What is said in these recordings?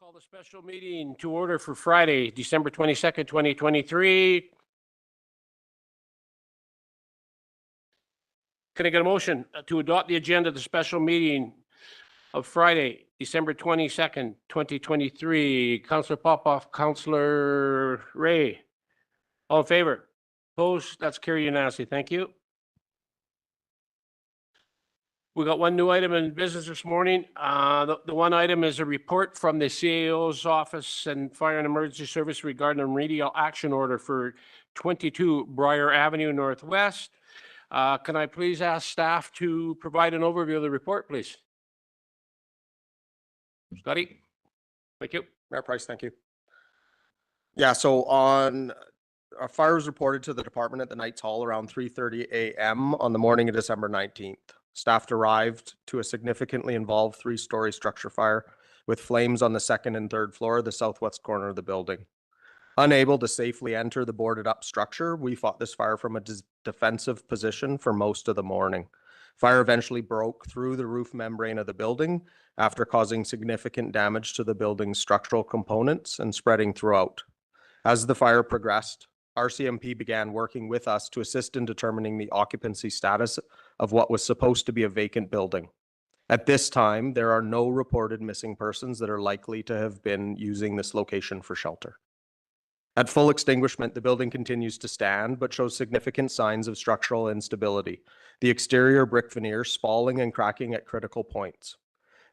Call the special meeting to order for Friday, December 22nd, 2023. Can I get a motion to adopt the agenda of the special meeting of Friday, December 22nd, 2023? Councillor Popoff, Councillor Ray. All in favor? Opposed? That's carried unanimously. Thank you. We got one new item in business this morning. The one item is a report from the CAO's office and Fire and Emergency Service regarding a remedial action order for 22 Briar Avenue Northwest. Can I please ask staff to provide an overview of the report, please? Scotty? Thank you. Mayor Price, thank you. Yeah, so a fire was reported to the department at the Knights Hall around 3:30 a.m. on the morning of December 19th. Staff arrived to a significantly involved three-story structure fire with flames on the second and third floor, the southwest corner of the building. Unable to safely enter the boarded up structure, we fought this fire from a defensive position for most of the morning. Fire eventually broke through the roof membrane of the building after causing significant damage to the building's structural components and spreading throughout. As the fire progressed, RCMP began working with us to assist in determining the occupancy status of what was supposed to be a vacant building. At this time, there are no reported missing persons that are likely to have been using this location for shelter. At full extinguishment, the building continues to stand, but shows significant signs of structural instability. The exterior brick veneer spalling and cracking at critical points.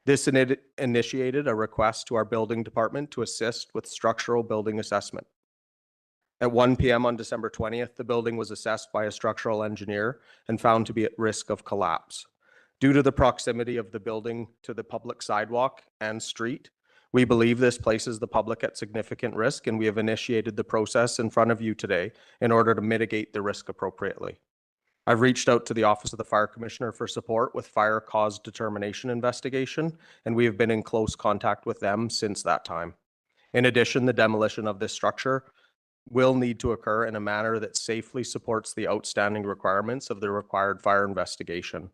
This initiated a request to our building department to assist with structural building assessment. At 1 p.m. on December 20th, the building was assessed by a structural engineer and found to be at risk of collapse. Due to the proximity of the building to the public sidewalk and street, we believe this places the public at significant risk, and we have initiated the process in front of you today in order to mitigate the risk appropriately. I've reached out to the Office of the Fire Commissioner for support with fire cause determination investigation, and we have been in close contact with them since that time. In addition, the demolition of this structure will need to occur in a manner that safely supports the outstanding requirements of the required fire investigation.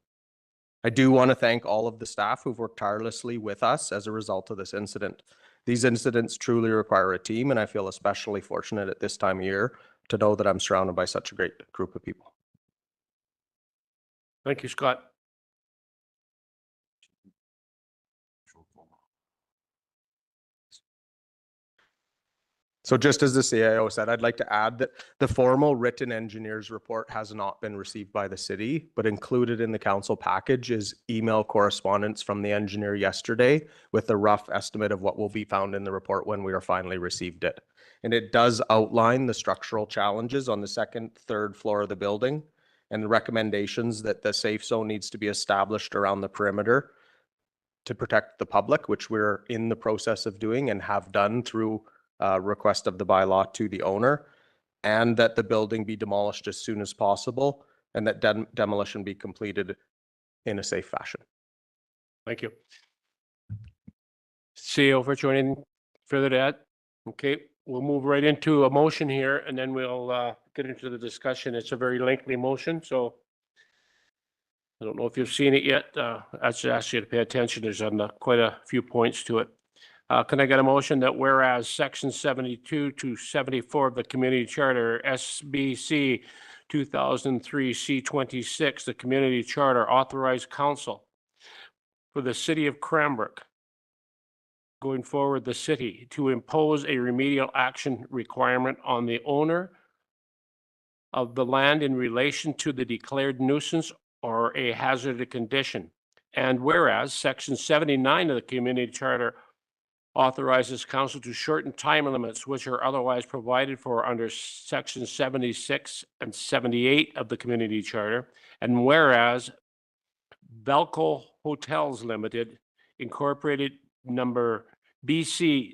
I do want to thank all of the staff who've worked tirelessly with us as a result of this incident. These incidents truly require a team, and I feel especially fortunate at this time of year to know that I'm surrounded by such a great group of people. Thank you, Scott. So just as the CIO said, I'd like to add that the formal written engineer's report has not been received by the city, but included in the council package is email correspondence from the engineer yesterday with a rough estimate of what will be found in the report when we are finally received it. And it does outline the structural challenges on the second, third floor of the building and the recommendations that the safe zone needs to be established around the perimeter to protect the public, which we're in the process of doing and have done through request of the bylaw to the owner, and that the building be demolished as soon as possible and that demolition be completed in a safe fashion. Thank you. CEO for joining further to add. Okay, we'll move right into a motion here and then we'll get into the discussion. It's a very lengthy motion, so I don't know if you've seen it yet. I should ask you to pay attention. There's quite a few points to it. Can I get a motion that whereas Section 72 to 74 of the Community Charter, SBC 2003 C26, the Community Charter authorized council for the City of Cranbrook, going forward the city, to impose a remedial action requirement on the owner of the land in relation to the declared nuisance or a hazardous condition. And whereas Section 79 of the Community Charter authorizes council to shorten time limits which are otherwise provided for under Section 76 and 78 of the Community Charter. And whereas Belco Hotels Limited, Incorporated, number BC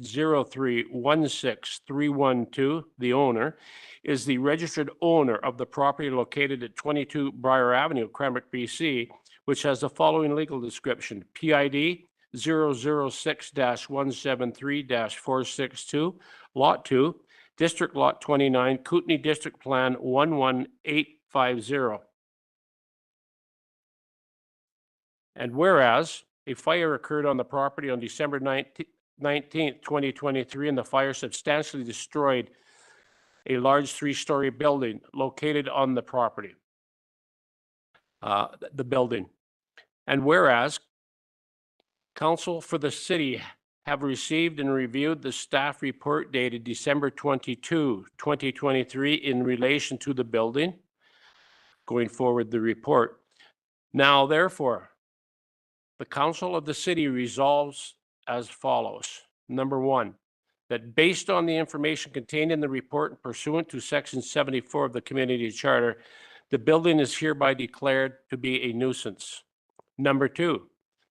0316312, the owner, is the registered owner of the property located at 22 Briar Avenue, Cranbrook, BC, which has the following legal description: PID 006-173-462, Lot 2, District Lot 29, Kootenay District Plan 11850. And whereas a fire occurred on the property on December 19th, 19th, 2023, and the fire substantially destroyed a large 3-story building located on the property. The building. And whereas council for the city have received and reviewed the staff report dated December 22, 2023 in relation to the building. Going forward, the report. Now, therefore, the council of the city resolves as follows. Number 1, that based on the information contained in the report and pursuant to Section 74 of the Community Charter, the building is hereby declared to be a nuisance. Number 2,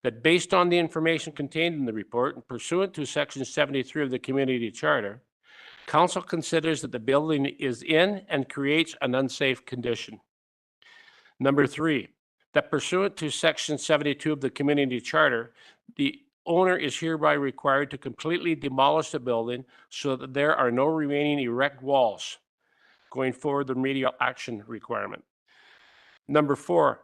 that based on the information contained in the report and pursuant to Section 73 of the Community Charter, council considers that the building is in and creates an unsafe condition. Number 3, that pursuant to Section 72 of the Community Charter, the owner is hereby required to completely demolish the building so that there are no remaining erect walls. Going forward, the remedial action requirement. Number 4,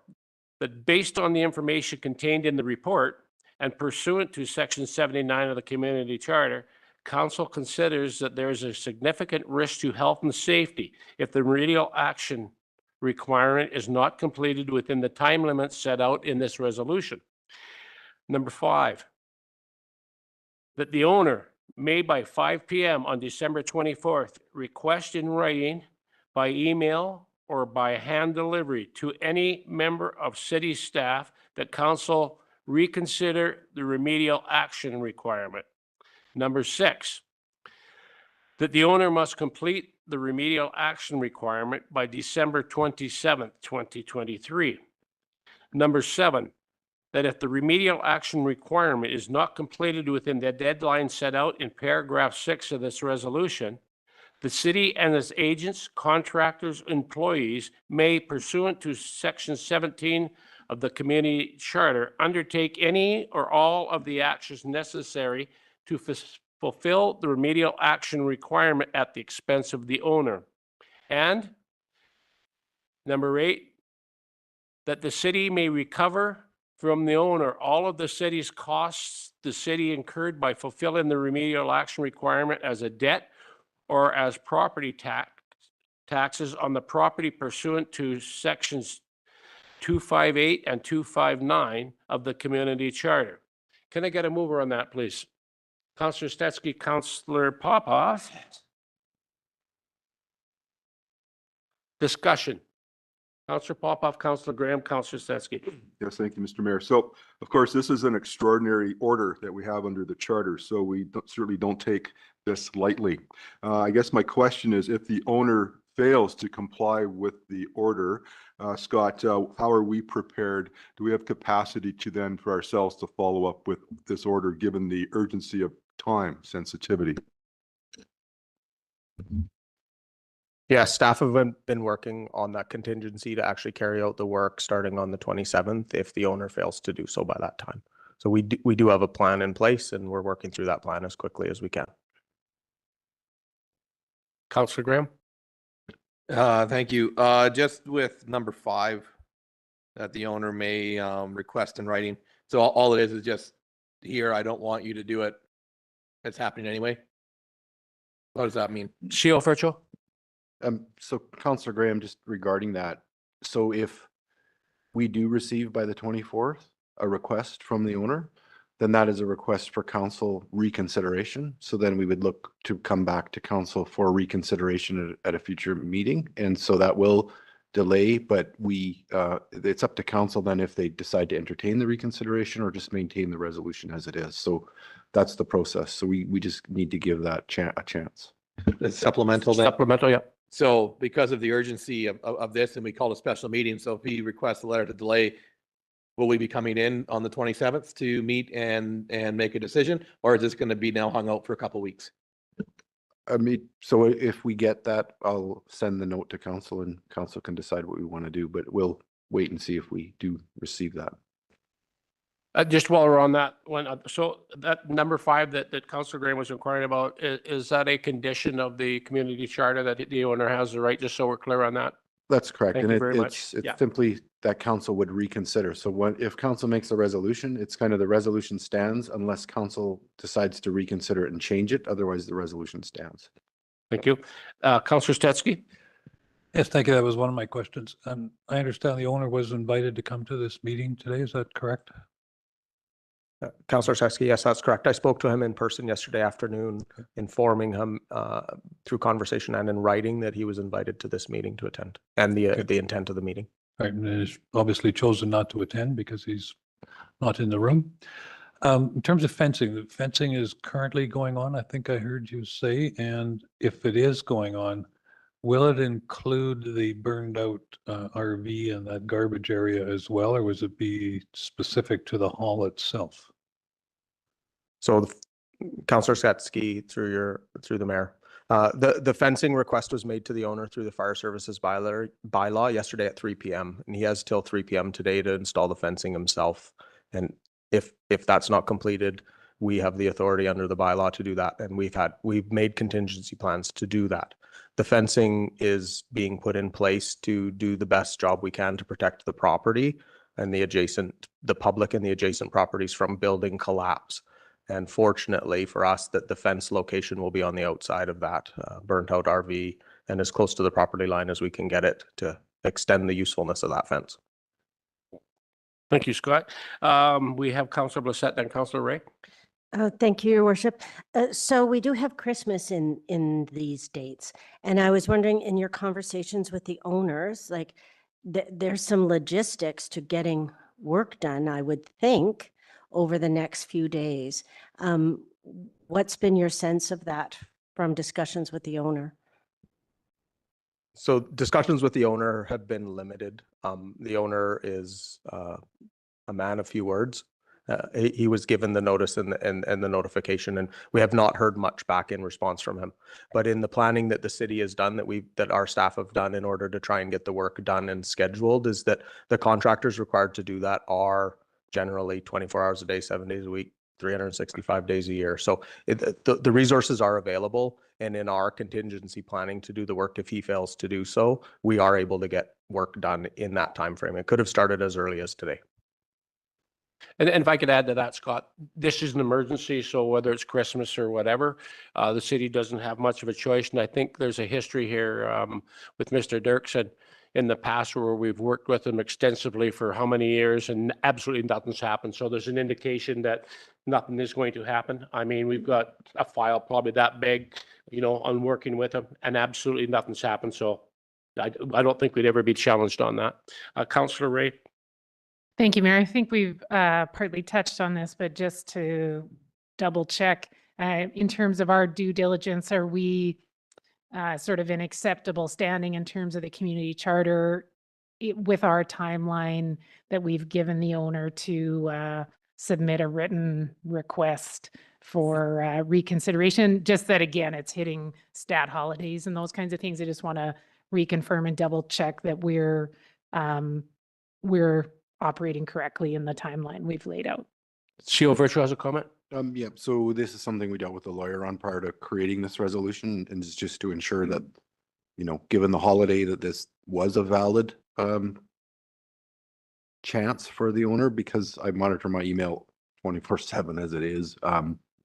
that based on the information contained in the report and pursuant to Section 79 of the Community Charter, council considers that there is a significant risk to health and safety if the remedial action requirement is not completed within the time limits set out in this resolution. Number 5, that the owner may by 5 p.m. on December 24th request in writing, by email, or by hand delivery to any member of city staff that council reconsider the remedial action requirement. Number 6, that the owner must complete the remedial action requirement by December 27th, 2023. Number 7, that if the remedial action requirement is not completed within the deadline set out in paragraph 6 of this resolution, the city and its agents, contractors, employees may, pursuant to Section 17 of the Community Charter, undertake any or all of the actions necessary to fulfill the remedial action requirement at the expense of the owner. And number 8, that the city may recover from the owner all of the city's costs the city incurred by fulfilling the remedial action requirement as a debt or as property taxes on the property pursuant to Sections 258 and 259 of the Community Charter. Can I get a mover on that, please? Councillor Stetsky, Councillor Popoff. Discussion. Councillor Popoff, Councillor Graham, Councillor Stetsky. Yes, thank you, Mr. Mayor. So, of course, this is an extraordinary order that we have under the charter, so we certainly don't take this lightly. I guess my question is, if the owner fails to comply with the order, Scott, how are we prepared? Do we have capacity to then for ourselves to follow up with this order, given the urgency of time sensitivity? Yeah, staff have been working on that contingency to actually carry out the work starting on the 27th if the owner fails to do so by that time. So we do have a plan in place, and we're working through that plan as quickly as we can. Councillor Graham. Thank you. Just with number 5, that the owner may request in writing. So all it is just here, I don't want you to do it. It's happening anyway. What does that mean? CEO Virtual. So Councillor Graham, just regarding that, so if we do receive by the 24th a request from the owner, then that is a request for council reconsideration. So then we would look to come back to council for reconsideration at a future meeting. And so that will delay, but it's up to council then if they decide to entertain the reconsideration or just maintain the resolution as it is. So that's the process. So we just need to give that a chance. It's supplemental then? Supplemental, yeah. So because of the urgency of this, and we called a special meeting, so if he requests a letter to delay, will we be coming in on the 27th to meet and make a decision? Or is this going to be now hung out for a couple of weeks? I mean, so if we get that, I'll send the note to council and council can decide what we want to do, but we'll wait and see if we do receive that. Just while we're on that one, so that number 5 that Councillor Graham was inquiring about, is that a condition of the community charter that the owner has the right, just so we're clear on that? That's correct. Thank And you very much. it's Yeah. simply that council would reconsider. So if council makes a resolution, it's kind of the resolution stands unless council decides to reconsider it and change it. Otherwise, the resolution stands. Thank you. Councillor Stetsky? Yes, thank you. That was one of my questions. I understand the owner was invited to come to this meeting today. Is that correct? Councillor Sesky, yes, that's correct. I spoke to him in person yesterday afternoon, informing him through conversation and in writing that he was invited to this meeting to attend and the intent of the meeting. Right, and he's obviously chosen not to attend because he's not in the room. In terms of fencing, the fencing is currently going on, I think I heard you say, and if it is going on, will it include the burned out RV and that garbage area as well, or was it be specific to the hall itself? So Councillor Setsky, through the mayor, the fencing request was made to the owner through the fire services bylaw yesterday at 3 p.m. and he has till 3 p.m. today to install the fencing himself. And if that's not completed, we have the authority under the bylaw to do that. And we've made contingency plans to do that. The fencing is being put in place to do the best job we can to protect the property and the public and the adjacent properties from building collapse. And fortunately for us, that the fence location will be on the outside of that burnt out RV and as close to the property line as we can get it to extend the usefulness of that fence. Thank you, Scott. We have Councillor Blissett, then Councillor Ray. Thank you, Your Worship. So we do have Christmas in these dates. And I was wondering, in your conversations with the owners, like there's some logistics to getting work done, I would think, over the next few days. What's been your sense of that from discussions with the owner? So discussions with the owner have been limited. The owner is a man of few words. He was given the notice and the notification, and we have not heard much back in response from him. But in the planning that the city has done, that our staff have done in order to try and get the work done and scheduled, is that the contractors required to do that are generally 24 hours a day, 7 days a week, 365 days a year. So the resources are available, and in our contingency planning to do the work, if he fails to do so, we are able to get work done in that time frame. It could have started as early as today. And if I could add to that, Scott, this is an emergency, so whether it's Christmas or whatever, the city doesn't have much of a choice. And I think there's a history here with Mr. Dirksen in the past where we've worked with him extensively for how many years and absolutely nothing's happened. So there's an indication that nothing is going to happen. I mean, we've got a file probably that big, on working with him, and absolutely nothing's happened. So I don't think we'd ever be challenged on that. Councillor Ray. Thank you, Mayor. I think we've partly touched on this, but just to double check, in terms of our due diligence, are we sort of in acceptable standing in terms of the community charter with our timeline that we've given the owner to submit a written request for reconsideration? Just that, again, it's hitting stat holidays and those kinds of things. I just want to reconfirm and double check that we're operating correctly in the timeline we've laid out. CEO Virtue has a comment. Yeah, so this is something we dealt with the lawyer on prior to creating this resolution, and it's just to ensure that, given the holiday, that this was a valid chance for the owner, because I monitor my email 24/7 as it is.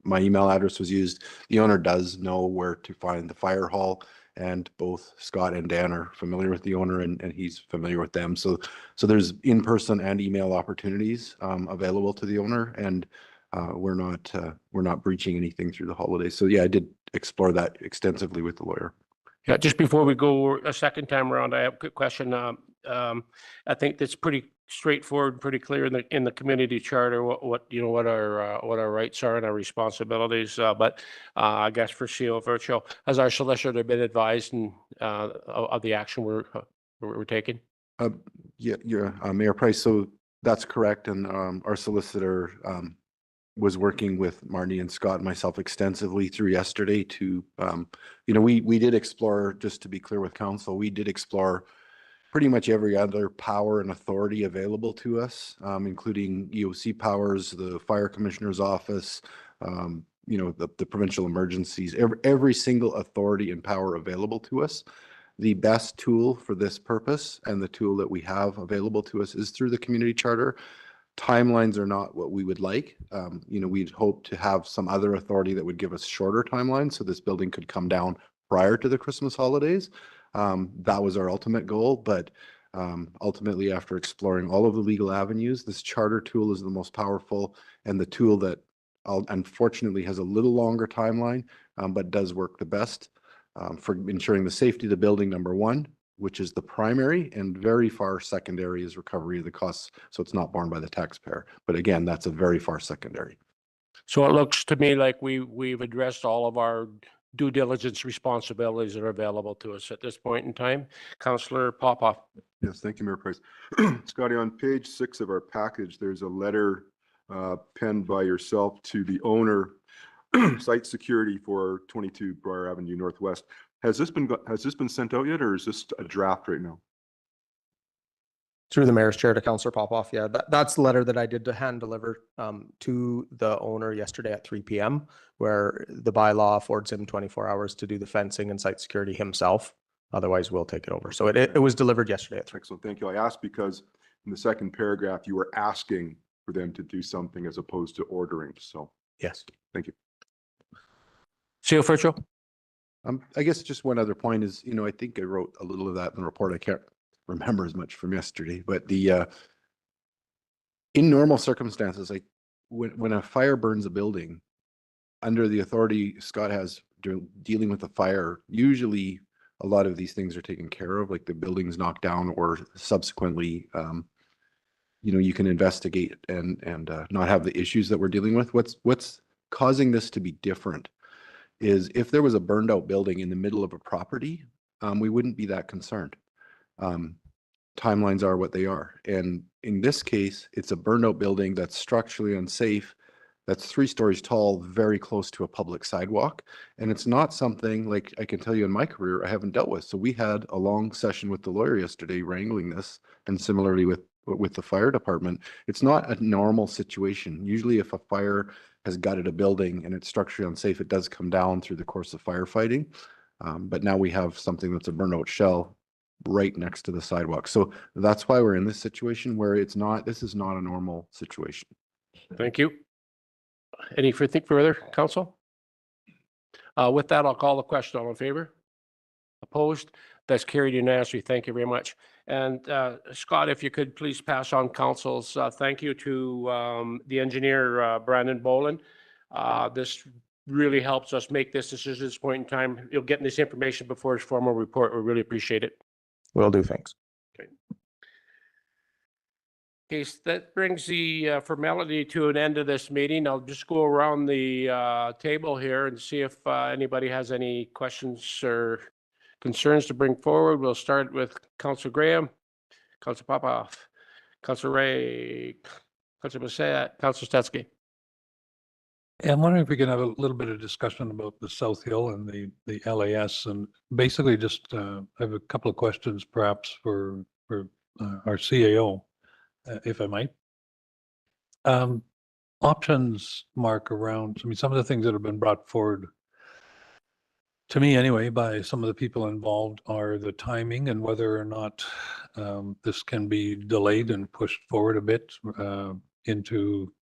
My email address was used. The owner does know where to find the fire hall, and both Scott and Dan are familiar with the owner, and he's familiar with them. So there's in-person and email opportunities available to the owner, and we're not breaching anything through the holidays. So yeah, I did explore that extensively with the lawyer. Yeah, just before we go a second time around, I have a quick question. I think that's pretty straightforward, pretty clear in the community charter what our rights are and our responsibilities. But I guess for CEO Virtue, has our solicitor been advised of the action we're taking? Yeah, Mayor Price. So that's correct, and our solicitor was working with Marnie and Scott and myself extensively through yesterday to, we did explore, just to be clear with council, we did explore pretty much every other power and authority available to us, including EOC powers, the fire commissioner's office, the provincial emergencies, every single authority and power available to us. The best tool for this purpose and the tool that we have available to us is through the community charter. Timelines are not what we would like. We'd hope to have some other authority that would give us shorter timelines so this building could come down prior to the Christmas holidays. That was our ultimate goal, but ultimately, after exploring all of the legal avenues, this charter tool is the most powerful and the tool that unfortunately has a little longer timeline, but does work the best for ensuring the safety of the building, number one, which is the primary, and very far secondary is recovery of the costs, so it's not borne by the taxpayer. But again, that's a very far secondary. So it looks to me like we've addressed all of our due diligence responsibilities that are available to us at this point in time. Councillor Popoff. Yes, thank you, Mayor Price. Scotty, on page 6 of our package, there's a letter penned by yourself to the owner, site security for 22 Briar Avenue Northwest. Has this been sent out yet, or is this a draft right now? Through the mayor's chair to Councillor Popoff. Yeah, that's the letter that I did to hand deliver to the owner yesterday at 3 p.m. where the bylaw affords him 24 hours to do the fencing and site security himself. Otherwise, we'll take it over. So it was delivered yesterday at 3. Excellent, thank you. I asked because in the second paragraph, you were asking for them to do something as opposed to ordering. So Yes. thank you. Seal Fritchel. I guess just one other point is, I think I wrote a little of that in the report. I can't remember as much from yesterday, but in normal circumstances, like when a fire burns a building, under the authority Scott has dealing with the fire, usually a lot of these things are taken care of, like the building's knocked down, or subsequently, you can investigate and not have the issues that we're dealing with. What's causing this to be different is if there was a burned out building in the middle of a property, we wouldn't be that concerned. Timelines are what they are. And in this case, it's a burned out building that's structurally unsafe, that's 3 stories tall, very close to a public sidewalk. And it's not something like I can tell you in my career I haven't dealt with. So we had a long session with the lawyer yesterday wrangling this, and similarly with the fire department. It's not a normal situation. Usually if a fire has gutted a building and it's structurally unsafe, it does come down through the course of firefighting. But now we have something that's a burnout shell right next to the sidewalk. So that's why we're in this situation where this is not a normal situation. Thank you. Anything further, council? With that, I'll call the question. All in favor? Opposed? That's carried unanimously. Thank you very much. And Scott, if you could please pass on council's thank you to the engineer, Brandon Boland. This really helps us make this decision at this point in time. You'll get this information before his formal report. We really appreciate it. Will do. Thanks. Okay, so that brings the formality to an end of this meeting. I'll just go around the table here and see if anybody has any questions or concerns to bring forward. We'll start with Councillor Graham, Councillor Popoff, Councillor Ray, Councillor Bassett, Councillor Stetsky. Yeah, I'm wondering if we can have a little bit of discussion about the South Hill and the LAS, and basically just I have a couple of questions perhaps for our CAO, if I might. Options, Mark, around, some of the things that have been brought forward to me anyway by some of the people involved are the timing and whether or not this can be delayed and pushed forward a bit into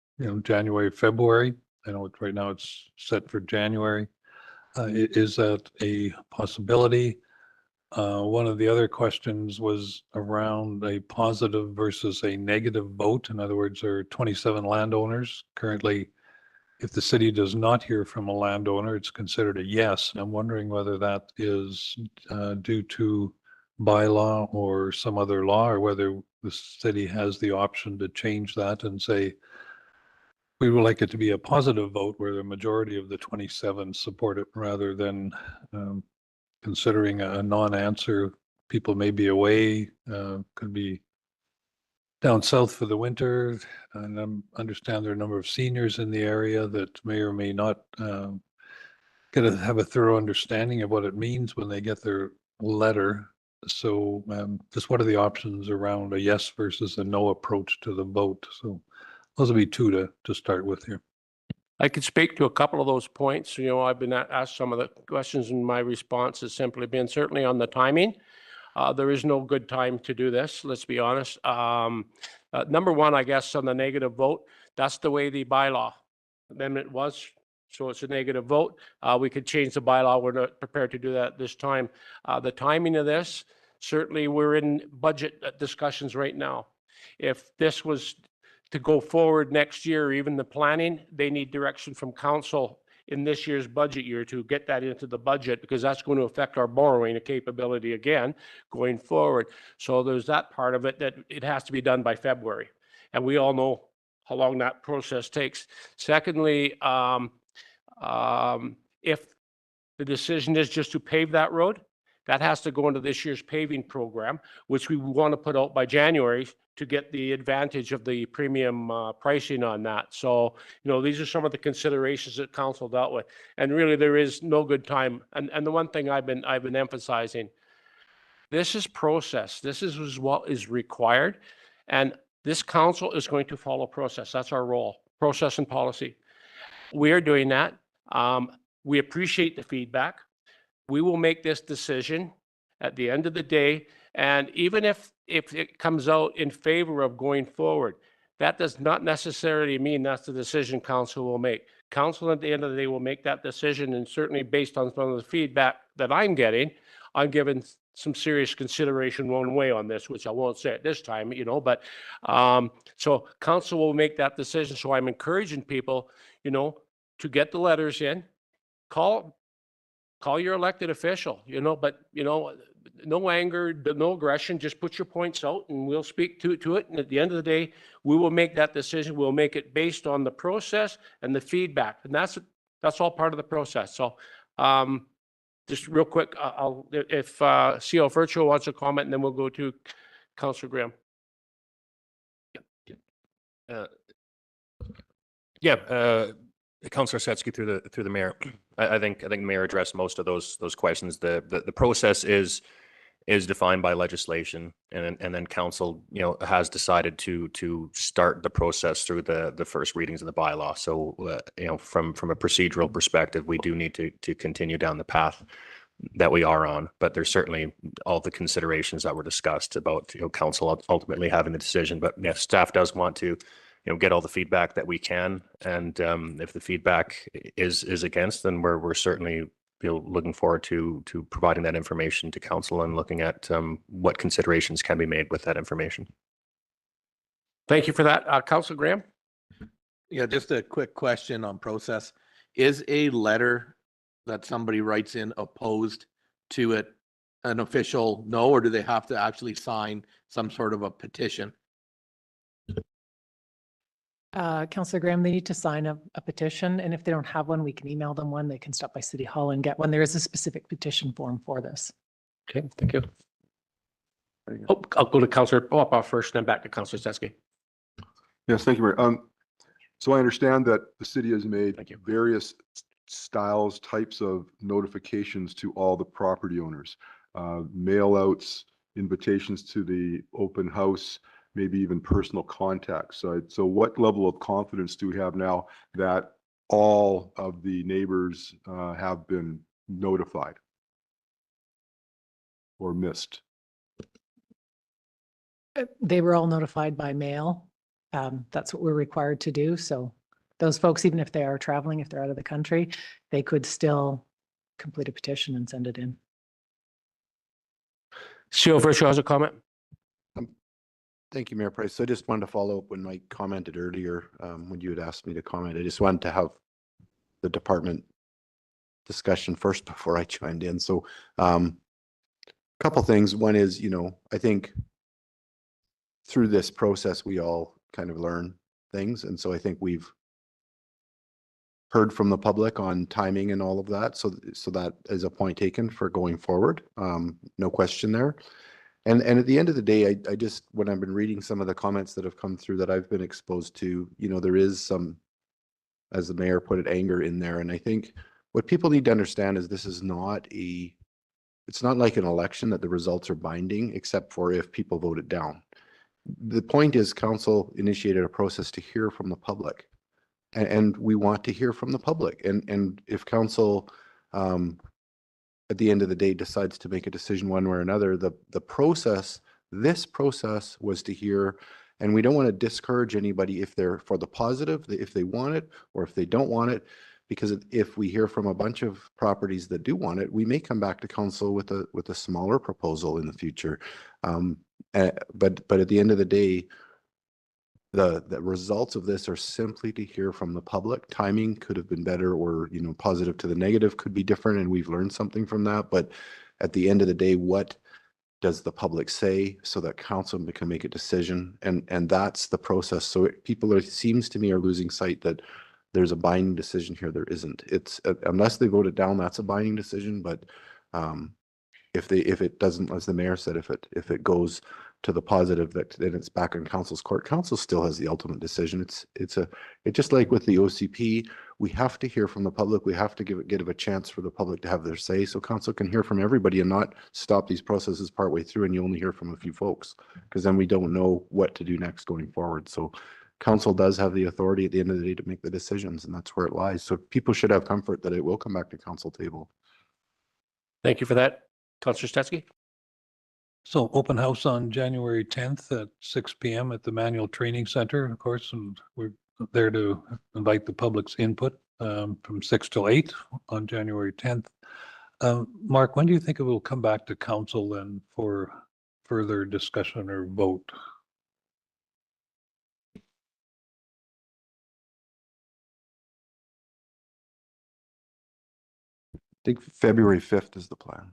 January, February. I know right now it's set for January. Is that a possibility? One of the other questions was around a positive versus a negative vote. In other words, there are 27 landowners. Currently, if the city does not hear from a landowner, it's considered a yes. And I'm wondering whether that is due to bylaw or some other law, or whether the city has the option to change that and say, we would like it to be a positive vote where the majority of the 27 support it, rather than considering a non-answer. People may be away, could be down south for the winter, and I understand there are a number of seniors in the area that may or may not have a thorough understanding of what it means when they get their letter. So just what are the options around a yes versus a no approach to the vote? So those will be two to start with here. I could speak to a couple of those points. You know, I've been asked some of the questions, and my response has simply been certainly on the timing. There is no good time to do this, let's be honest. Number one, I guess, on the negative vote, that's the way the bylaw amendment was. So it's a negative vote. We could change the bylaw. We're not prepared to do that this time. The timing of this, certainly we're in budget discussions right now. If this was to go forward next year, or even the planning, they need direction from council in this year's budget year to get that into the budget, because that's going to affect our borrowing capability again going forward. So there's that part of it, that it has to be done by February. And we all know how long that process takes. Secondly, if the decision is just to pave that road, that has to go into this year's paving program, which we want to put out by January to get the advantage of the premium pricing on that. So, you know, these are some of the considerations that council dealt with. And really, there is no good time. And the one thing I've been emphasizing, this is process. This is what is required. And this council is going to follow process. That's our role, process and policy. We are doing that. We appreciate the feedback. We will make this decision at the end of the day. And even if it comes out in favor of going forward, that does not necessarily mean that's the decision council will make. Council at the end of the day will make that decision, and certainly based on some of the feedback that I'm getting, I'm giving some serious consideration one way on this, which I won't say at this time, you know, but so council will make that decision. So I'm encouraging people, you know, to get the letters in, call your elected official, you know, but, you know, no anger, no aggression, just put your points out and we'll speak to it. And at the end of the day, we will make that decision. We'll make it based on the process and the feedback. And that's all part of the process. So just real quick, if CO Virtual wants to comment, and then we'll go to Councillor Graham. Councillor Setsky through the mayor. I think the mayor addressed most of those questions. The process is defined by legislation, and then council, you know, has decided to start the process through the first readings of the bylaw. So you know, from a procedural perspective, we do need to continue down the path that we are on, but there's certainly all the considerations that were discussed about, you know, council ultimately having the decision. But yes, staff does want to, you know, get all the feedback that we can, and if the feedback is against, then we're certainly, you know, looking forward to providing that information to council and looking at what considerations can be made with that information. Thank you for that, Councillor Graham. Yeah, just a quick question on process. Is a letter that somebody writes in opposed to it an official no, or do they have to actually sign some sort of a petition? Councillor Graham, they need to sign a petition, and if they don't have one, we can email them one. They can stop by City Hall and get one. There is a specific petition form for this. Okay, thank you. Oh, I'll go to Councillor Papa first, then back to Councillor Setsky. Yes, thank you, Mayor. So I understand that the city has made various styles, types of notifications to all the property owners, mail outs, invitations to the open house, maybe even personal contacts. So what level of confidence do we have now that all of the neighbors have been notified or missed? They were all notified by mail. That's what we're required to do. So those folks, even if they are traveling, if they're out of the country, they could still complete a petition and send it in. CO Virtual has a comment. Thank you, Mayor Price. So I just wanted to follow up when Mike commented earlier, when you had asked me to comment. I just wanted to have the department discussion first before I chimed in. So couple things. One is, you know, I think through this process, we all kind of learn things. And so I think we've heard from the public on timing and all of that. So that is a point taken for going forward. No question there. And at the end of the day, I just, when I've been reading some of the comments that have come through that I've been exposed to, you know, there is some, as the mayor put it, anger in there. And I think what people need to understand is this is not it's not like an election that the results are binding, except for if people vote it down. The point is council initiated a process to hear from the public. And we want to hear from the public. And if council, at the end of the day, decides to make a decision one way or another, the process, this process was to hear, and we don't want to discourage anybody if they're for the positive, if they want it, or if they don't want it, because if we hear from a bunch of properties that do want it, we may come back to council with a smaller proposal in the future. But at the end of the day, the results of this are simply to hear from the public. Timing could have been better, or, you know, positive to the negative could be different, and we've learned something from that. But at the end of the day, what does the public say so that council can make a decision? And that's the process. So people seems to me are losing sight that there's a binding decision here. There isn't. It's unless they vote it down, that's a binding decision. But if it doesn't, as the mayor said, if it goes to the positive, that then it's back in council's court. Council still has the ultimate decision. It's just like with the OCP, we have to hear from the public. We have to give a chance for the public to have their say, so council can hear from everybody and not stop these processes partway through and you only hear from a few folks, because then we don't know what to do next going forward. So council does have the authority at the end of the day to make the decisions, and that's where it lies. So people should have comfort that it will come back to council table. Thank you for that. Councillor Stetsky? So open house on January 10th at 6 p.m. at the Manual Training Center, of course, and we're there to invite the public's input from 6 till 8 on January 10th. Mark, when do you think it will come back to council then for further discussion or vote? I think February 5th is the plan.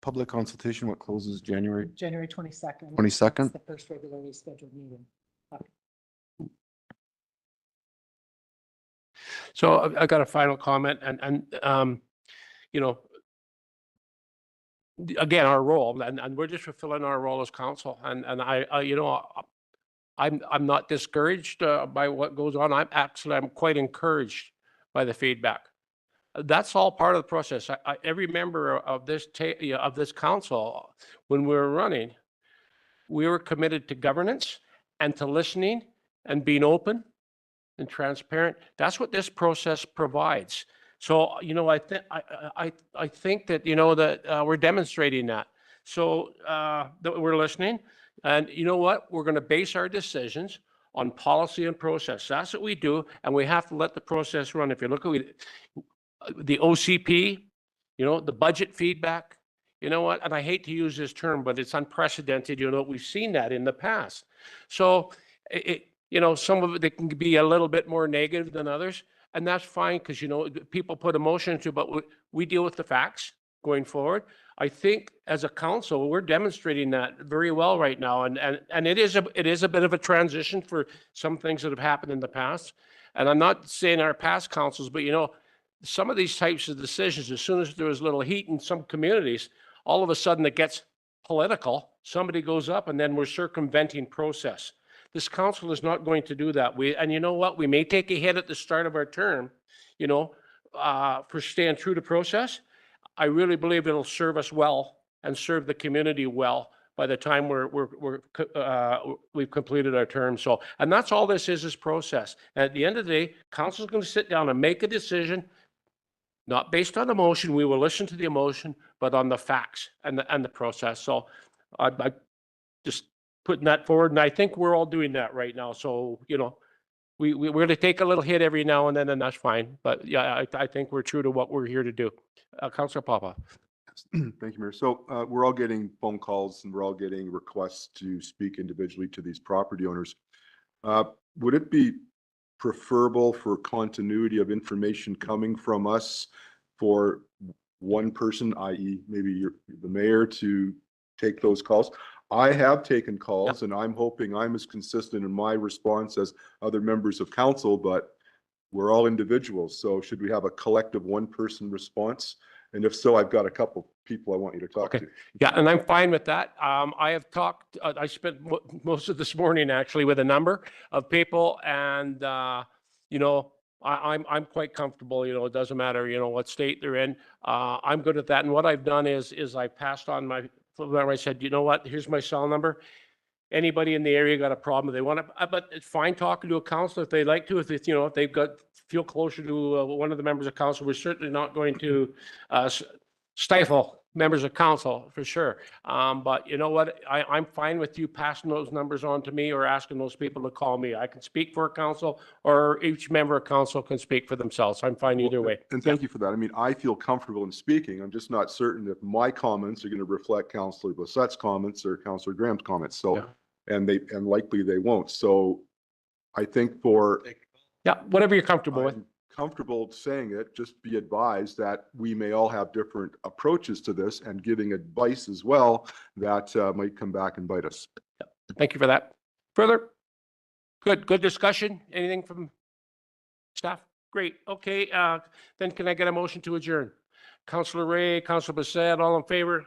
Public consultation, what closes January January 22nd. 22nd? That's the first regularly scheduled meeting. So I got a final comment, and you know, again, our role, and we're just fulfilling our role as council, and I you know, I'm not discouraged by what goes on. I'm quite encouraged by the feedback. That's all part of the process. Every member of this council, when we were running, we were committed to governance and to listening and being open and transparent. That's what this process provides. So, you know, I think that, you know, that we're demonstrating that. So that we're listening, and you know what? We're going to base our decisions on policy and process. That's what we do, and we have to let the process run. If you look at the OCP, you know, the budget feedback, you know what? And I hate to use this term, but it's unprecedented. You know, we've seen that in the past. So you know, some of it can be a little bit more negative than others, and that's fine, because, you know, people put emotion into it, but we deal with the facts going forward. I think as a council, we're demonstrating that very well right now, and it is a bit of a transition for some things that have happened in the past. And I'm not saying our past councils, but, you know, some of these types of decisions, as soon as there was little heat in some communities, all of a sudden it gets political. Somebody goes up, and then we're circumventing process. This council is not going to do that. And you know what? We may take a hit at the start of our term, you know, for staying true to process. I really believe it'll serve us well and serve the community well by the time we've completed our term. So, and that's all this is process. And at the end of the day, council's going to sit down and make a decision, not based on emotion. We will listen to the emotion, but on the facts and the process. So I just putting that forward, and I think we're all doing that right now. So, you know, we're going to take a little hit every now and then, and that's fine. But yeah, I think we're true to what we're here to do. Councillor Papa. Thank you, Mayor. So we're all getting phone calls and we're all getting requests to speak individually to these property owners. Would it be preferable for continuity of information coming from us for one person, i.e. maybe the mayor, to take those calls? I have taken calls, and I'm hoping I'm as consistent in my response as other members of council, but we're all individuals. So should we have a collective one-person response? And if so, I've got a couple people I want you to talk to. Yeah, and I'm fine with that. I have talked, I spent most of this morning actually with a number of people, and you know, I'm quite comfortable. You know, it doesn't matter, you know, what state they're in. I'm good at that. And what I've done is I passed on my I said, you know what, here's my cell number. Anybody in the area got a problem, they want to, but it's fine talking to a counselor if they'd like to, if it's, if they've got, feel closer to one of the members of council. We're certainly not going to stifle members of council for sure. But you know what, I'm fine with you passing those numbers on to me or asking those people to call me. I can speak for a council, or each member of council can speak for themselves. I'm fine either way. And thank you for that. I mean, I feel comfortable in speaking. I'm just not certain if my comments are going to reflect Councillor Bassett's comments or Councillor Graham's comments. So, and likely they won't. So I think Whatever you're comfortable with. I'm comfortable saying it, just be advised that we may all have different approaches to this, and giving advice as well that might come back and bite us. Thank you for that. Further? Good discussion. Anything from staff? Great. Okay, then can I get a motion to adjourn? Councillor Ray, Councillor Bassett, all in favor?